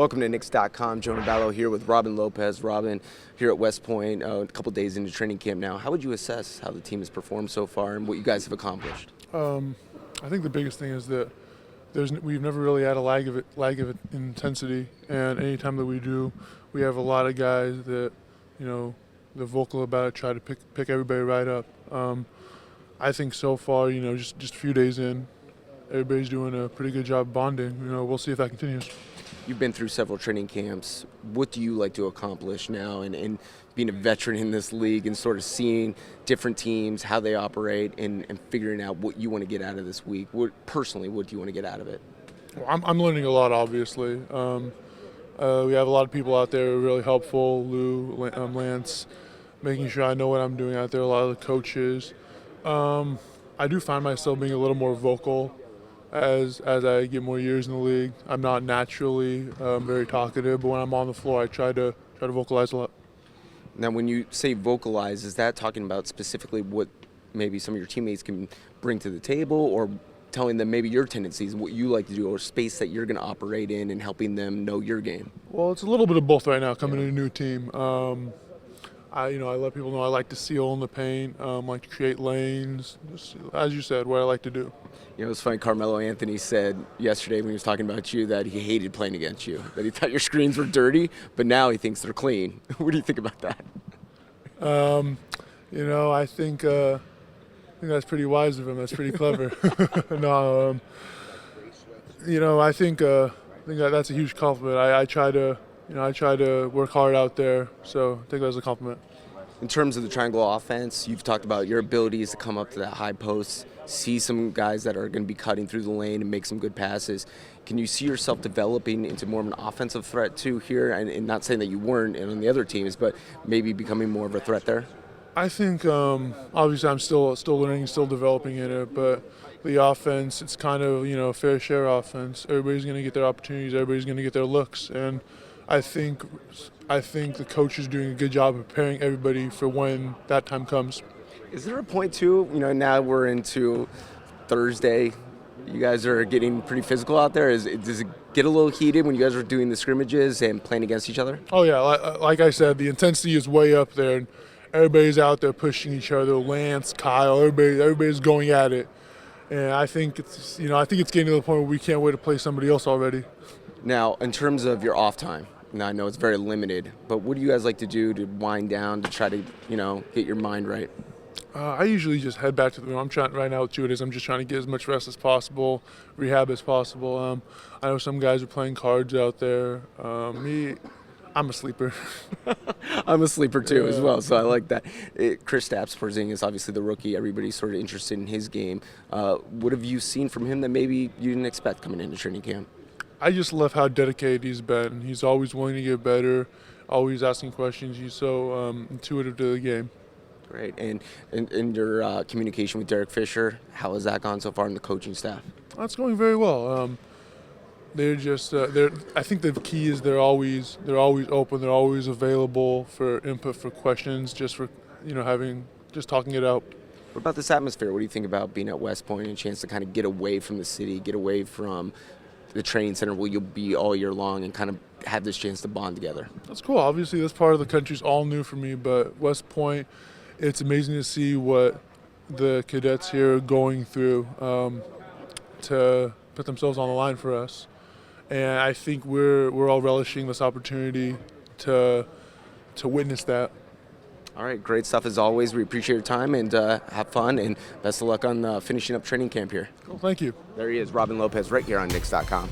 Welcome to Knicks.com. Jonah Ballow here with Robin Lopez. Robin, here at West Point, a couple days into training camp now. How would you assess how the team has performed so far and what you guys have accomplished? I think the biggest thing is that we've never really had a lag of intensity, and anytime that we do, we have a lot of guys that, they're vocal about it, try to pick everybody right up. I think so far, just a few days in, everybody's doing a pretty good job bonding. We'll see if that continues. You've been through several training camps. What do you like to accomplish now and being a veteran in this league and sort of seeing different teams, how they operate, and figuring out what you want to get out of this week? What do you want to get out of it? Well, I'm learning a lot, obviously. We have a lot of people out there who are really helpful, Lou, Lance, making sure I know what I'm doing out there, a lot of the coaches. I do find myself being a little more vocal as I get more years in the league. I'm not naturally very talkative, but when I'm on the floor, I try to vocalize a lot. Now, when you say vocalize, is that talking about specifically what maybe some of your teammates can bring to the table, or telling them maybe your tendencies and what you like to do, or space that you're going to operate in and helping them know your game? Well, it's a little bit of both right now, coming in a new team. I let people know I like to seal in the paint, like to create lanes, just, as you said, what I like to do. It was funny, Carmelo Anthony said yesterday when he was talking about you that he hated playing against you, that he thought your screens were dirty, but now he thinks they're clean. What do you think about that? I think that's pretty wise of him. That's pretty clever. No, I think that's a huge compliment. I try to work hard out there, so I think that's a compliment. In terms of the triangle offense, you've talked about your abilities to come up to that high post, see some guys that are going to be cutting through the lane and make some good passes. Can you see yourself developing into more of an offensive threat too here? And not saying that you weren't on the other teams, but maybe becoming more of a threat there? I think obviously I'm still learning, still developing in it, but the offense, it's kind of a fair share offense. Everybody's going to get their opportunities, everybody's going to get their looks, and I think the coach is doing a good job of preparing everybody for when that time comes. Is there a point too, now we're into Thursday, you guys are getting pretty physical out there. Does it get a little heated when you guys are doing the scrimmages and playing against each other? Oh yeah, like I said, the intensity is way up there, and everybody's out there pushing each other. Lance, Kyle, everybody's going at it, and I think it's getting to the point where we can't wait to play somebody else already. Now, in terms of your off time, now I know it's very limited, but what do you guys like to do to wind down, to try to get your mind right? I usually just head back to the room. I'm trying right now with two it is. I'm just trying to get as much rest as possible, rehab as possible. I know some guys are playing cards out there. I'm a sleeper. I'm a sleeper too, as well, so I like that. Kristaps Porzingis, obviously the rookie. Everybody's sort of interested in his game. What have you seen from him that maybe you didn't expect coming into training camp? I just love how dedicated he's been. He's always willing to get better, always asking questions. He's so intuitive to the game. Great. And your communication with Derek Fisher, how has that gone so far in the coaching staff? That's going very well. They're just I think the key is they're always open. They're always available for input, for questions, just for talking it out. What about this atmosphere? What do you think about being at West Point and a chance to kind of get away from the city, get away from the training center where you'll be all year long and kind of have this chance to bond together? That's cool. Obviously, this part of the country's all new for me, but West Point, it's amazing to see what the cadets here are going through to put themselves on the line for us. And I think we're all relishing this opportunity to witness that. All right, great stuff as always. We appreciate your time and have fun, and best of luck on finishing up training camp here. Cool, thank you. There he is, Robin Lopez, right here on Knicks.com.